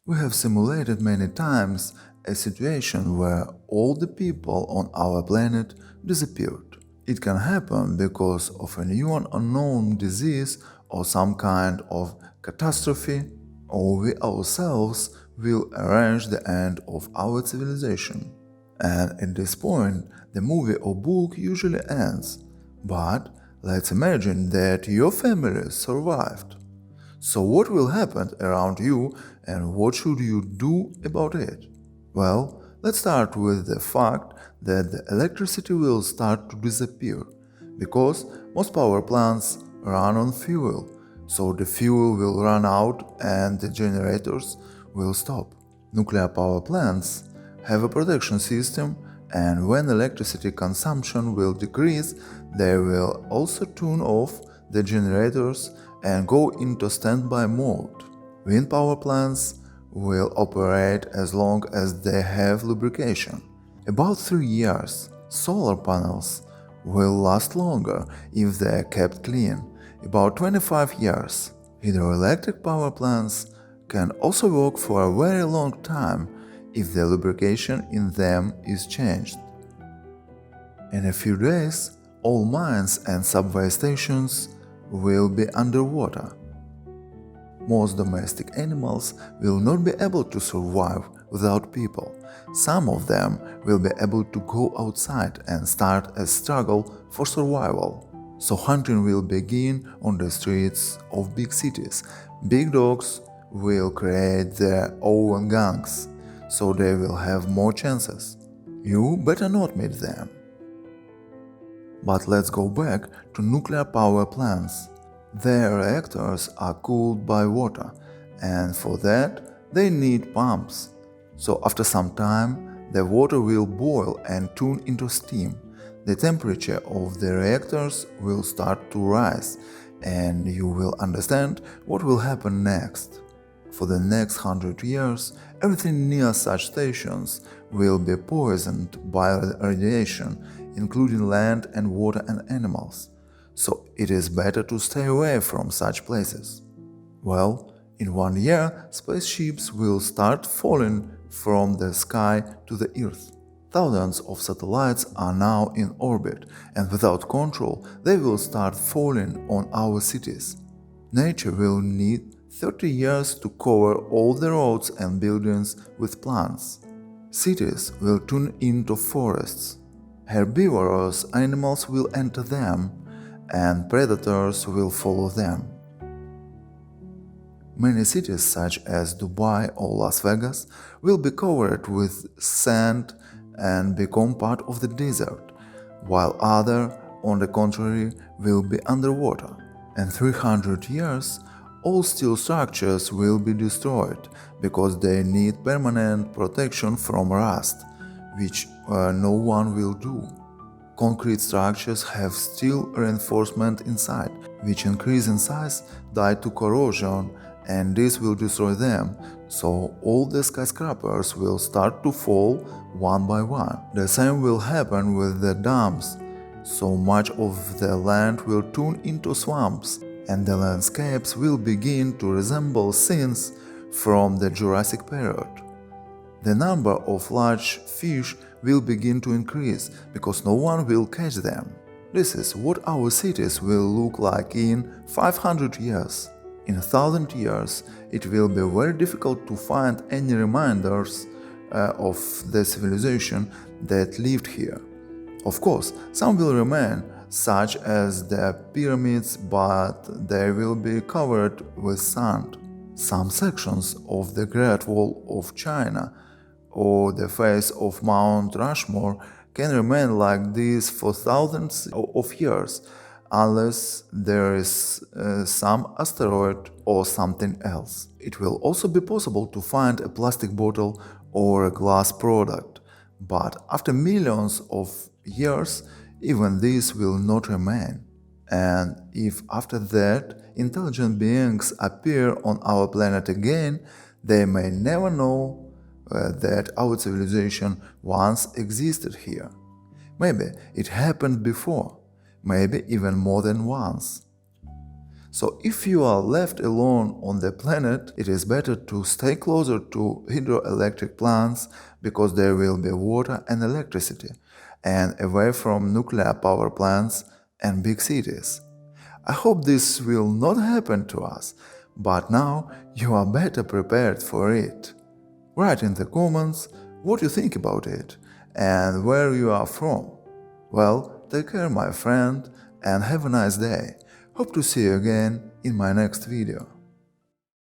We have simulated many times a situation where all the people on our planet disappeared. It can happen because of a new and unknown disease or some kind of catastrophe, or we ourselves will arrange the end of our civilization. And at this point, the movie or book usually ends. But let's imagine that your family survived. So, what will happen around you and what should you do about it? Well, let's start with the fact that the electricity will start to disappear because most power plants run on fuel, so the fuel will run out and the generators will stop. Nuclear power plants have a protection system, and when electricity consumption will decrease, they will also turn off the generators and go into standby mode. Wind power plants will operate as long as they have lubrication. About 3 years. Solar panels will last longer if they are kept clean. About 25 years. Hydroelectric power plants can also work for a very long time if the lubrication in them is changed. In a few days, all mines and subway stations will be underwater. Most domestic animals will not be able to survive without people. Some of them will be able to go outside and start a struggle for survival. So hunting will begin on the streets of big cities. Big dogs will create their own gangs, so they will have more chances. You better not meet them. But let's go back to nuclear power plants. Their reactors are cooled by water, and for that they need pumps. So after some time, the water will boil and turn into steam. The temperature of the reactors will start to rise, and you will understand what will happen next. For the next 100 years, everything near such stations will be poisoned by radiation, including land and water and animals. So it is better to stay away from such places. Well, in 1 year, spaceships will start falling from the sky to the Earth. Thousands of satellites are now in orbit, and without control, they will start falling on our cities. Nature will need 30 years to cover all the roads and buildings with plants. Cities will turn into forests. Herbivorous animals will enter them, and predators will follow them. Many cities such as Dubai or Las Vegas will be covered with sand and become part of the desert, while others, on the contrary, will be underwater. In 300 years, all steel structures will be destroyed because they need permanent protection from rust, which no one will do. Concrete structures have steel reinforcement inside, which increase in size due to corrosion, and this will destroy them, so all the skyscrapers will start to fall one by one. The same will happen with the dams, so much of the land will turn into swamps, and the landscapes will begin to resemble scenes from the Jurassic period. The number of large fish will begin to increase because no one will catch them. This is what our cities will look like in 500 years. In 1,000 years, it will be very difficult to find any reminders of the civilization that lived here. Of course, some will remain, such as the pyramids, but they will be covered with sand. Some sections of the Great Wall of China or the face of Mount Rushmore can remain like this for thousands of years, unless there is some asteroid or something else. It will also be possible to find a plastic bottle or a glass product, but after millions of years, even this will not remain. And if after that intelligent beings appear on our planet again, they may never know that our civilization once existed here. Maybe it happened before, maybe even more than once. So if you are left alone on the planet, it is better to stay closer to hydroelectric plants because there will be water and electricity, and away from nuclear power plants and big cities. I hope this will not happen to us, but now you are better prepared for it. Write in the comments what you think about it and where you are from. Well, take care, my friend, and have a nice day. Hope to see you again in my next video.